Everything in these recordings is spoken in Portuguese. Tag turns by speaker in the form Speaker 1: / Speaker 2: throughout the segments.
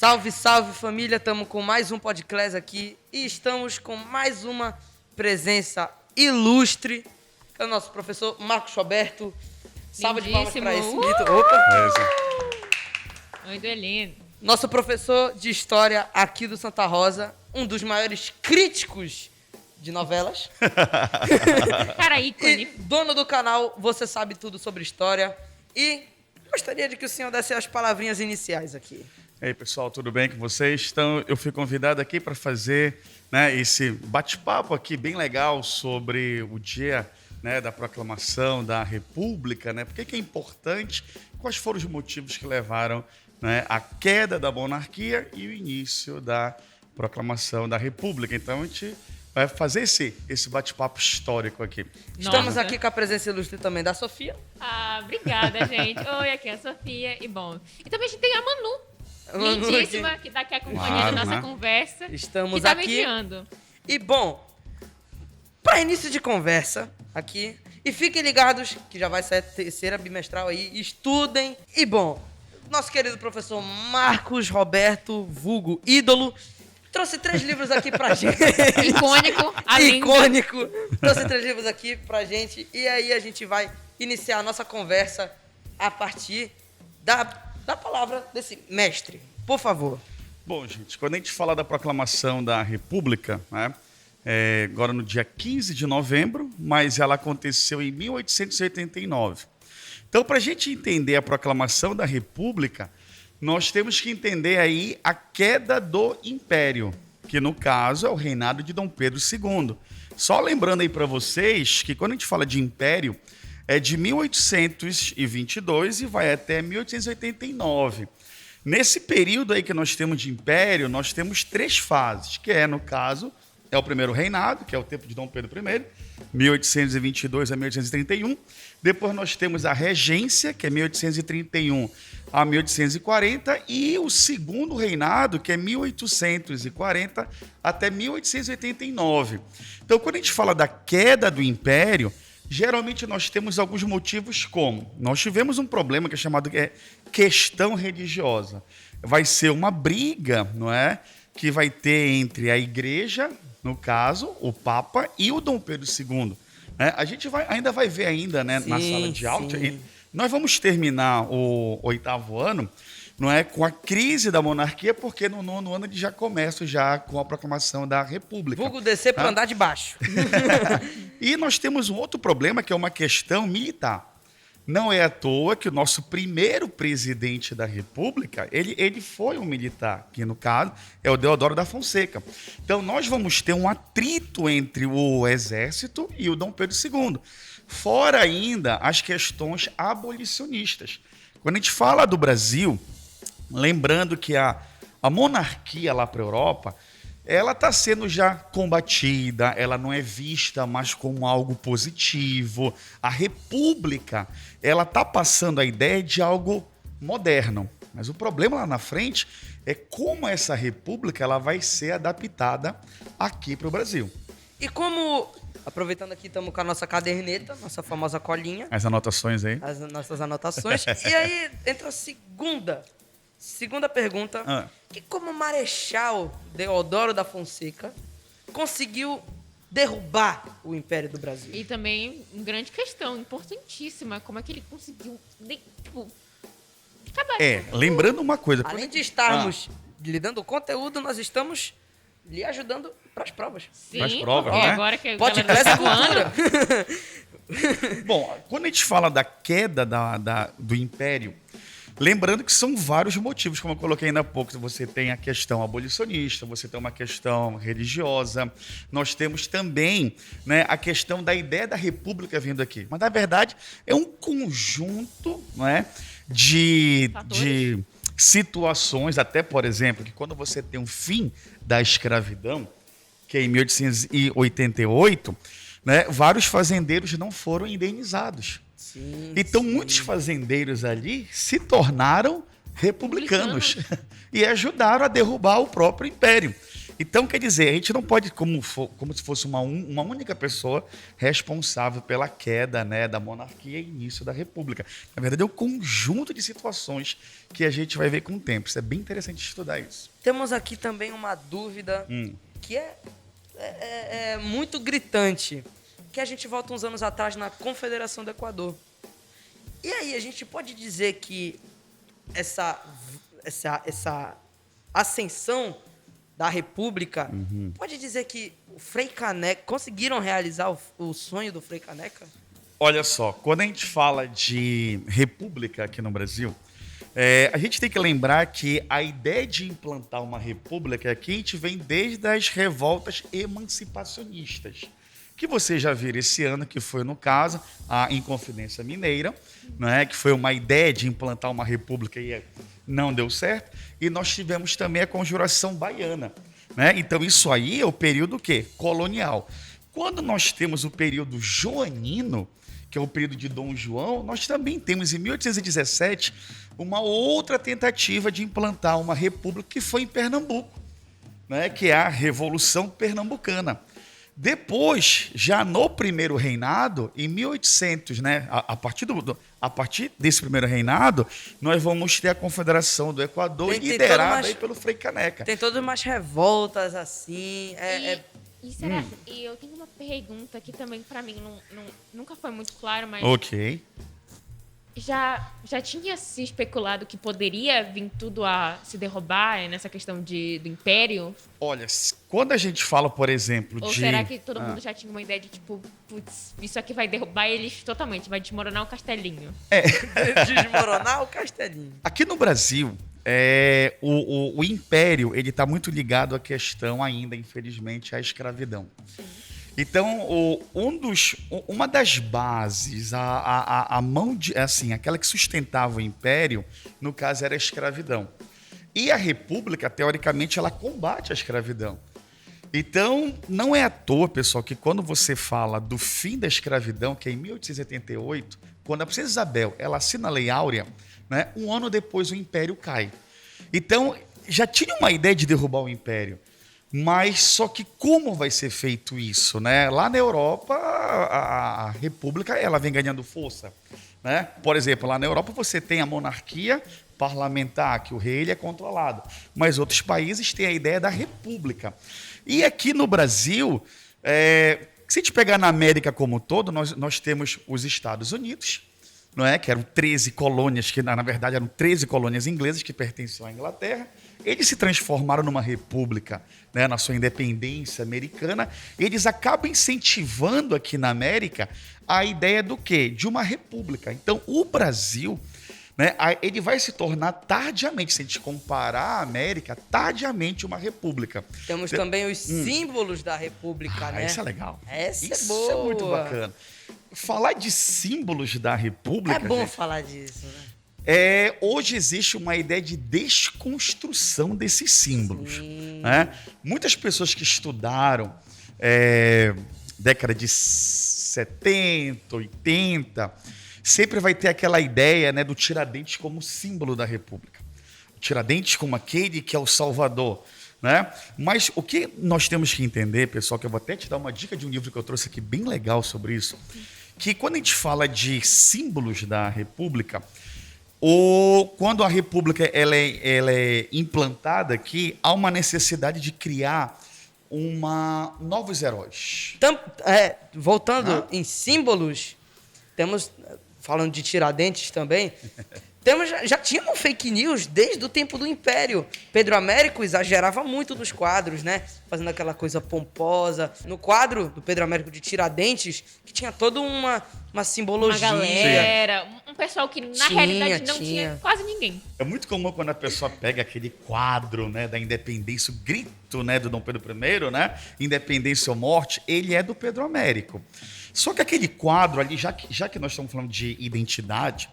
Speaker 1: Salve, salve família, estamos com mais um podcast aqui e estamos com mais uma presença ilustre, que é o nosso professor Marcos Roberto. Salve de palmas para esse mito. Opa!
Speaker 2: Oi, Duelino.
Speaker 1: Nosso professor de História aqui do Santa Rosa, um dos maiores críticos de novelas.
Speaker 2: Cara, ícone.
Speaker 1: E dono do canal Você Sabe Tudo Sobre História. E gostaria de que o senhor desse as palavrinhas iniciais aqui.
Speaker 3: E aí, pessoal, tudo bem com vocês? Então, eu fui convidado aqui para fazer esse bate-papo aqui bem legal sobre o dia da proclamação da República, Por que é importante? Quais foram os motivos que levaram à queda da monarquia e o início da proclamação da República? Então, a gente vai fazer esse bate-papo histórico aqui.
Speaker 1: Estamos aqui com a presença ilustre também da Sofia.
Speaker 2: Ah, obrigada, gente. Oi, aqui é a Sofia. E bom, e também a gente tem a Manu, lindíssima, que daqui acompanhando a nossa conversa.
Speaker 1: Estamos
Speaker 2: que tá
Speaker 1: aqui.
Speaker 2: mediando.
Speaker 1: E bom, para início de conversa aqui, e fiquem ligados que já vai ser a terceira bimestral aí, estudem. E bom, nosso querido professor Marcos Roberto, vulgo ídolo, trouxe 3 livros aqui pra gente.
Speaker 2: Icônico,
Speaker 1: Icônico. Trouxe 3 livros aqui pra gente. E aí a gente vai iniciar a nossa conversa a partir da palavra desse mestre. Por favor.
Speaker 3: Bom, gente, quando a gente fala da proclamação da República, agora no dia 15 de novembro, mas ela aconteceu em 1889. Então, para a gente entender a proclamação da República, nós temos que entender aí a queda do Império, que no caso é o reinado de Dom Pedro II. Só lembrando aí para vocês que quando a gente fala de Império, é de 1822 e vai até 1889. Nesse período aí que nós temos de Império, nós temos 3 fases, que no caso, é o primeiro reinado, que é o tempo de Dom Pedro I, 1822 a 1831. Depois nós temos a regência, que é 1831 a 1840, e o segundo reinado, que é 1840 até 1889. Então, quando a gente fala da queda do Império, geralmente nós temos alguns motivos como nós tivemos um problema que é chamado questão religiosa. Vai ser uma briga, que vai ter entre a igreja, no caso, o Papa e o Dom Pedro II. A gente ainda vai ver na sala de aula. Nós vamos terminar o 8º ano com a crise da monarquia, porque no 9º ano ele já começa com a proclamação da República.
Speaker 1: Vulgo descer para andar de baixo.
Speaker 3: E nós temos um outro problema, que é uma questão militar. Não é à toa que o nosso primeiro presidente da República, ele foi um militar, que no caso é o Deodoro da Fonseca. Então nós vamos ter um atrito entre o Exército e o Dom Pedro II. Fora ainda as questões abolicionistas. Quando a gente fala do Brasil, lembrando que a monarquia lá para a Europa, ela está sendo já combatida, ela não é vista mais como algo positivo. A República, ela está passando a ideia de algo moderno. Mas o problema lá na frente é como essa República ela vai ser adaptada aqui para o Brasil.
Speaker 1: E como, aproveitando aqui, estamos com a nossa caderneta, nossa famosa colinha.
Speaker 3: As anotações aí.
Speaker 1: As nossas anotações. E aí entra a segunda pergunta, que como Marechal Deodoro da Fonseca conseguiu derrubar o Império do Brasil?
Speaker 2: E também, uma grande questão, importantíssima, como é que ele conseguiu, acabar.
Speaker 3: Lembrando uma coisa.
Speaker 1: Além de estarmos lhe dando conteúdo, nós estamos lhe ajudando para as provas.
Speaker 2: Sim,
Speaker 3: para as provas,
Speaker 2: agora que a
Speaker 1: Pode
Speaker 2: galera
Speaker 1: crescer
Speaker 2: tá
Speaker 1: cultura.
Speaker 3: Bom, quando a gente fala da queda do Império, lembrando que são vários motivos, como eu coloquei ainda há pouco. Você tem a questão abolicionista, você tem uma questão religiosa, nós temos também a questão da ideia da república vindo aqui. Mas, na verdade, é um conjunto de situações, até, por exemplo, que quando você tem o fim da escravidão, que é em 1888, vários fazendeiros não foram indenizados. Então, muitos fazendeiros ali se tornaram republicanos e ajudaram a derrubar o próprio império. Então, quer dizer, a gente não pode, como se fosse uma única pessoa responsável pela queda, né, da monarquia e início da república. Na verdade, é um conjunto de situações que a gente vai ver com o tempo. Isso é bem interessante estudar isso.
Speaker 1: Temos aqui também uma dúvida que é muito gritante, que a gente volta uns anos atrás na Confederação do Equador. E aí, a gente pode dizer que essa ascensão da República, pode dizer que o Frei Caneca, conseguiram realizar o sonho do Frei Caneca?
Speaker 3: Olha só, quando a gente fala de república aqui no Brasil, a gente tem que lembrar que a ideia de implantar uma república aqui a gente vem desde as revoltas emancipacionistas, que vocês já viram esse ano, que foi, no caso, a Inconfidência Mineira, né, que foi uma ideia de implantar uma república e não deu certo. E nós tivemos também a Conjuração Baiana, né? Então, isso aí é o período o quê? Colonial. Quando nós temos o período joanino, que é o período de Dom João, nós também temos, em 1817, uma outra tentativa de implantar uma república que foi em Pernambuco, né? Que é a Revolução Pernambucana. Depois, já no primeiro reinado, em 1800, né, a partir desse primeiro reinado, nós vamos ter a Confederação do Equador, liderada aí pelo Frei Caneca.
Speaker 1: Tem todas umas revoltas assim.
Speaker 2: E eu tenho uma pergunta que também, para mim, nunca foi muito claro, mas...
Speaker 3: Ok.
Speaker 2: Já tinha se especulado que poderia vir tudo a se derrubar nessa questão do Império?
Speaker 3: Olha, quando a gente fala, por exemplo,
Speaker 2: Ou será que todo mundo já tinha uma ideia de, tipo, putz, isso aqui vai derrubar eles totalmente, vai desmoronar o castelinho?
Speaker 1: Desmoronar o castelinho.
Speaker 3: Aqui no Brasil, o Império ele está muito ligado à questão ainda, infelizmente, à escravidão. Sim. Então, uma das bases, a mão de, assim, aquela que sustentava o Império, no caso, era a escravidão. E a República, teoricamente, ela combate a escravidão. Então, não é à toa, pessoal, que quando você fala do fim da escravidão, que é em 1888, quando a princesa Isabel ela assina a Lei Áurea, né, um ano depois o Império cai. Então, já tinha uma ideia de derrubar o Império. Mas só que como vai ser feito isso, né? Lá na Europa, a República ela vem ganhando força, né? Por exemplo, lá na Europa você tem a monarquia parlamentar, que o rei ele é controlado. Mas outros países têm a ideia da República. E aqui no Brasil, se a gente pegar na América como um todo, nós temos os Estados Unidos, não é? Que eram 13 colônias, que na verdade eram 13 colônias inglesas que pertenciam à Inglaterra. Eles se transformaram numa república, né, na sua independência americana. Eles acabam incentivando aqui na América a ideia do quê? De uma república. Então, o Brasil, né, ele vai se tornar tardiamente, se a gente comparar a América, tardiamente uma república.
Speaker 1: Temos também os símbolos da república, né?
Speaker 3: Isso é legal.
Speaker 1: Essa
Speaker 3: isso
Speaker 1: é boa.
Speaker 3: É muito bacana. Falar de símbolos da república...
Speaker 1: É bom,
Speaker 3: gente,
Speaker 1: falar disso, né?
Speaker 3: Hoje existe uma ideia de desconstrução desses símbolos. Né? Muitas pessoas que estudaram década de 70, 80, sempre vai ter aquela ideia, né, do Tiradentes como símbolo da República. O Tiradentes como aquele que é o Salvador. Né? Mas o que nós temos que entender, pessoal, que eu vou até te dar uma dica de um livro que eu trouxe aqui bem legal sobre isso, que quando a gente fala de símbolos da República... quando a República ela é implantada aqui, há uma necessidade de criar novos heróis.
Speaker 1: Voltando em símbolos, temos, falando de Tiradentes também, já tínhamos fake news desde o tempo do Império. Pedro Américo exagerava muito nos quadros, né? Fazendo aquela coisa pomposa. No quadro do Pedro Américo de Tiradentes, que tinha toda uma simbologia.
Speaker 2: Uma galera, um pessoal que na realidade não tinha quase ninguém.
Speaker 3: É muito comum quando a pessoa pega aquele quadro, né, da independência, o grito, né, do Dom Pedro I, né, independência ou morte, ele é do Pedro Américo. Só que aquele quadro ali, já que nós estamos falando de identidade,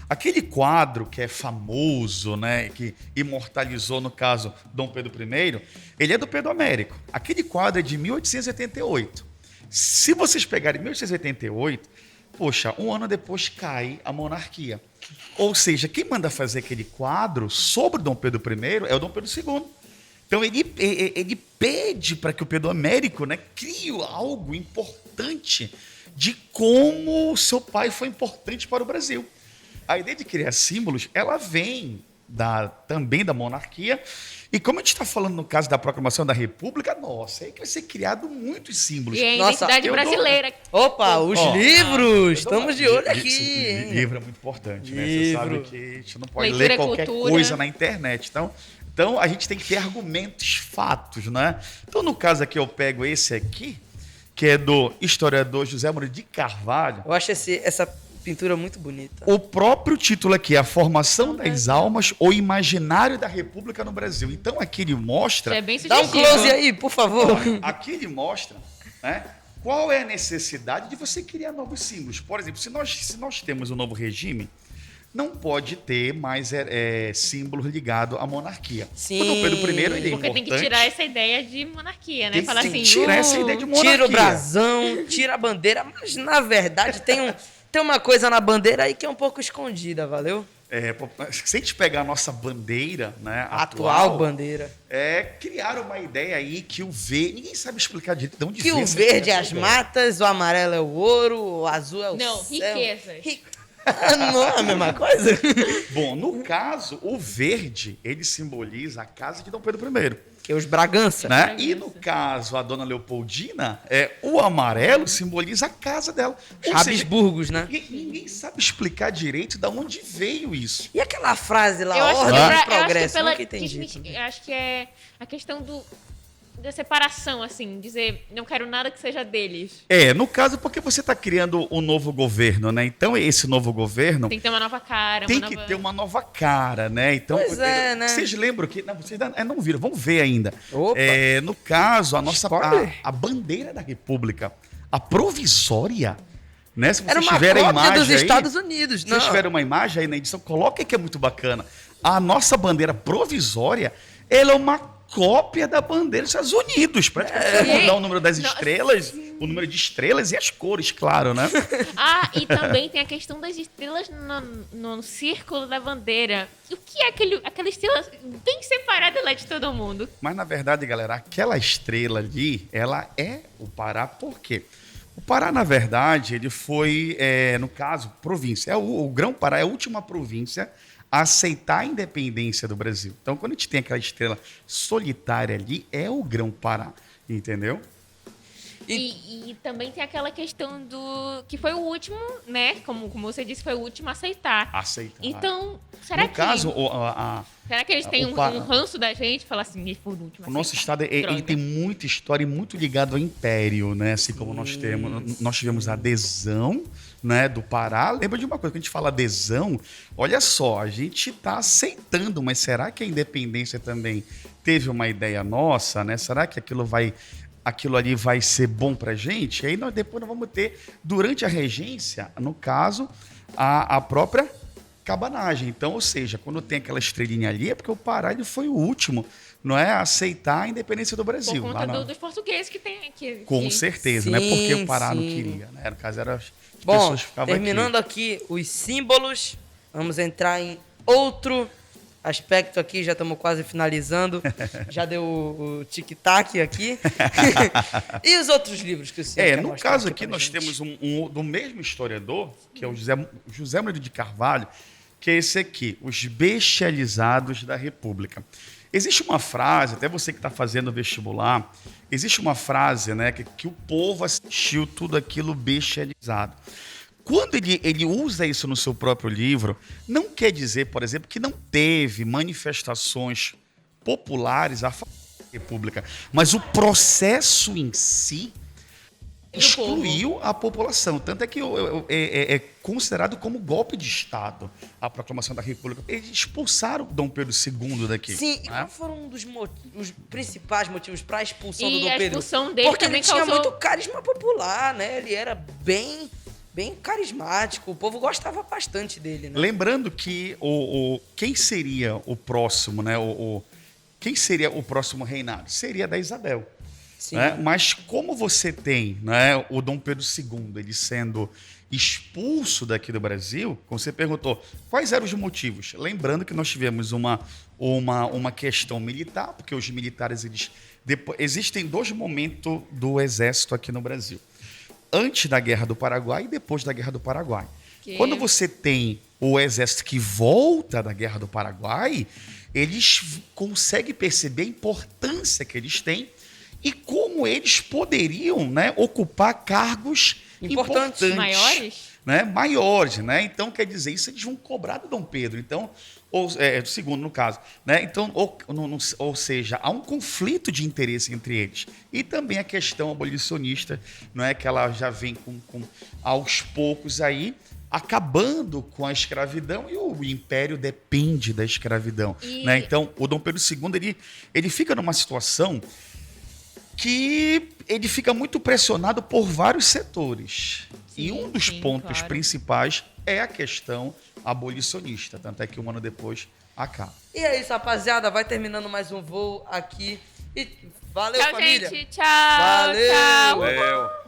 Speaker 3: aquele quadro que é famoso, né, que imortalizou, no caso, Dom Pedro I, ele é do Pedro Américo. Aquele quadro é de 1888. Se vocês pegarem 1888, poxa, um ano depois cai a monarquia. Ou seja, quem manda fazer aquele quadro sobre Dom Pedro I é o Dom Pedro II. Então, ele pede para que o Pedro Américo, né, crie algo importante de como o seu pai foi importante para o Brasil. A ideia de criar símbolos, ela vem também da monarquia. E como a gente está falando no caso da proclamação da República, nossa, aí que vai ser criado muitos símbolos.
Speaker 2: E a
Speaker 1: Nossa,
Speaker 2: identidade brasileira.
Speaker 1: Opa, os livros! Estamos de olho aqui,
Speaker 3: Sim,
Speaker 1: hein?
Speaker 3: livro é muito importante, né? Você
Speaker 1: Livro.
Speaker 3: sabe que a gente não pode
Speaker 2: Leitura
Speaker 3: ler
Speaker 2: é
Speaker 3: qualquer
Speaker 2: cultura.
Speaker 3: coisa na internet. Então, a gente tem que ter argumentos, fatos, né? Então, no caso aqui, eu pego esse aqui, que é do historiador José Murilo de Carvalho.
Speaker 1: Eu acho essa pintura muito bonita.
Speaker 3: O próprio título aqui é A Formação das Almas, o Imaginário da República no Brasil. Então, aqui ele mostra...
Speaker 2: É bem
Speaker 1: Dá um
Speaker 2: sugestivo.
Speaker 1: close aí, por favor.
Speaker 3: Aqui ele mostra, né, qual é a necessidade de você criar novos símbolos. Por exemplo, se nós temos um novo regime, não pode ter mais símbolos ligados à monarquia.
Speaker 1: Sim.
Speaker 3: O Dom Pedro I, ele é
Speaker 2: Porque
Speaker 3: importante.
Speaker 2: tem que tirar essa ideia de monarquia, né?
Speaker 3: Tem
Speaker 2: Falar
Speaker 3: que
Speaker 2: assim,
Speaker 3: tirar essa ideia de monarquia.
Speaker 1: Tira o brasão, tira a bandeira, mas na verdade tem uma coisa na bandeira aí que é um pouco escondida, valeu?
Speaker 3: Se a gente pegar a nossa bandeira, né,
Speaker 1: Atual bandeira.
Speaker 3: Criaram uma ideia aí que o verde... Ninguém sabe explicar direito de onde
Speaker 1: Que
Speaker 3: veio
Speaker 1: o
Speaker 3: essa
Speaker 1: verde é
Speaker 3: essa
Speaker 1: as
Speaker 3: ideia.
Speaker 1: matas, o amarelo é o ouro, o azul é o
Speaker 2: Não,
Speaker 1: céu.
Speaker 2: riquezas.
Speaker 1: Não é a mesma coisa?
Speaker 3: Bom, no caso, o verde, ele simboliza a casa de Dom Pedro I.
Speaker 1: Que é os Bragança.
Speaker 3: Né? E no caso, a dona Leopoldina, o amarelo simboliza a casa dela. Ou seja,
Speaker 1: Habsburgos, né?
Speaker 3: ninguém sabe explicar direito de onde veio isso.
Speaker 1: E aquela frase lá,
Speaker 2: Eu acho que,
Speaker 1: ordem e
Speaker 2: eu acho que
Speaker 1: progresso,
Speaker 2: pela,
Speaker 1: nunca entendi.
Speaker 2: eu acho que é a questão da separação, assim, dizer, não quero nada que seja deles.
Speaker 3: No caso, porque você está criando um novo governo, né? Então, esse novo governo
Speaker 2: Tem que ter uma nova cara,
Speaker 3: tem que ter uma nova cara, né? Então,
Speaker 1: Pois é, né?
Speaker 3: vocês lembram que... Não, vocês não viram, vamos ver ainda.
Speaker 1: Opa.
Speaker 3: No caso,
Speaker 1: Spoiler.
Speaker 3: a bandeira da República, a provisória, né? Se vocês
Speaker 1: Era uma
Speaker 3: tiverem a
Speaker 1: cópia
Speaker 3: imagem
Speaker 1: dos
Speaker 3: aí,
Speaker 1: Estados Unidos.
Speaker 3: se vocês tiverem uma imagem aí na edição, coloque que é muito bacana. A nossa bandeira provisória, ela é uma cópia da bandeira dos Estados Unidos. Praticamente vai mudar o número das estrelas, o número de estrelas e as cores, claro, né?
Speaker 2: E também tem a questão das estrelas no círculo da bandeira. O que é aquela estrela bem separada lá de todo mundo?
Speaker 3: Mas, na verdade, galera, aquela estrela ali, ela é o Pará, por quê? O Pará, na verdade, ele foi, no caso, província. O Grão-Pará é a última província a aceitar a independência do Brasil. Então, quando a gente tem aquela estrela solitária ali, é o Grão-Pará, entendeu?
Speaker 2: E também tem aquela questão que foi o último, né? Como você disse, foi o último a aceitar.
Speaker 3: Aceitar.
Speaker 2: Então, será
Speaker 3: No caso,
Speaker 2: será que eles têm um ranço da gente? Falar assim, ele foi o último a
Speaker 3: o nosso
Speaker 2: aceitar.
Speaker 3: estado ele tem muita história e muito ligado ao império, né? Assim como nós tivemos a adesão, né, do Pará. Lembra de uma coisa, quando a gente fala adesão, olha só, a gente está aceitando, mas será que a independência também teve uma ideia nossa, né? Será que aquilo ali vai ser bom pra gente? Aí depois nós vamos ter, durante a regência, no caso, a própria cabanagem. Então, ou seja, quando tem aquela estrelinha ali, é porque o Pará ele foi o último, não é, a aceitar a independência do Brasil.
Speaker 2: Por conta dos portugueses que tem aqui.
Speaker 3: Com certeza, não é porque o Pará não queria, né? No caso, era as pessoas que ficavam
Speaker 1: terminando aqui os símbolos, vamos entrar em outro aspecto aqui, já estamos quase finalizando. Já deu o tic-tac aqui. E os outros livros que o senhor quer
Speaker 3: no
Speaker 1: mostrar
Speaker 3: caso aqui,
Speaker 1: pra
Speaker 3: nós
Speaker 1: gente?
Speaker 3: temos um do mesmo historiador, que é o José Murilo de Carvalho, que é esse aqui, Os Bestializados da República. Existe uma frase, até você que está fazendo vestibular, existe uma frase, né, que o povo assistiu tudo aquilo bestializado. Quando ele usa isso no seu próprio livro, não quer dizer, por exemplo, que não teve manifestações populares a favor da República, mas o processo em si excluiu a população. Tanto é que é considerado como golpe de Estado a proclamação da República. Eles expulsaram Dom Pedro II daqui.
Speaker 1: Sim, e
Speaker 3: né?
Speaker 1: qual foram os principais motivos para a expulsão do
Speaker 2: E
Speaker 1: Dom
Speaker 2: a
Speaker 1: Pedro?
Speaker 2: expulsão dele
Speaker 1: Porque
Speaker 2: também
Speaker 1: ele tinha
Speaker 2: causou...
Speaker 1: muito carisma popular, né? Ele era bem carismático, o povo gostava bastante dele, né?
Speaker 3: Lembrando que quem seria o próximo, né? Quem seria o próximo reinado? Seria da Isabel.
Speaker 1: Sim.
Speaker 3: Né? Mas como você tem, né, o Dom Pedro II ele sendo expulso daqui do Brasil, como você perguntou, quais eram os motivos? Lembrando que nós tivemos uma questão militar, porque os militares eles Existem 2 momentos do exército aqui no Brasil. Antes da Guerra do Paraguai e depois da Guerra do Paraguai. Quando você tem o exército que volta da Guerra do Paraguai, eles conseguem perceber a importância que eles têm e como eles poderiam, né, ocupar cargos importantes. Maiores, né? Então, quer dizer, isso eles vão cobrar do Dom Pedro. Então, do segundo, no caso. Né? Então, ou seja, há um conflito de interesse entre eles. E também a questão abolicionista, não é, que ela já vem aos poucos aí, acabando com a escravidão, e o império depende da escravidão. Né? Então, o Dom Pedro II, ele fica numa situação que ele fica muito pressionado por vários setores. Sim, e um dos pontos principais é a questão abolicionista. Tanto é que um ano depois acaba.
Speaker 1: E é isso, rapaziada. Vai terminando mais um voo aqui. E valeu,
Speaker 2: tchau,
Speaker 1: família.
Speaker 2: Gente. Tchau.
Speaker 1: Valeu.
Speaker 2: Tchau.
Speaker 3: Valeu.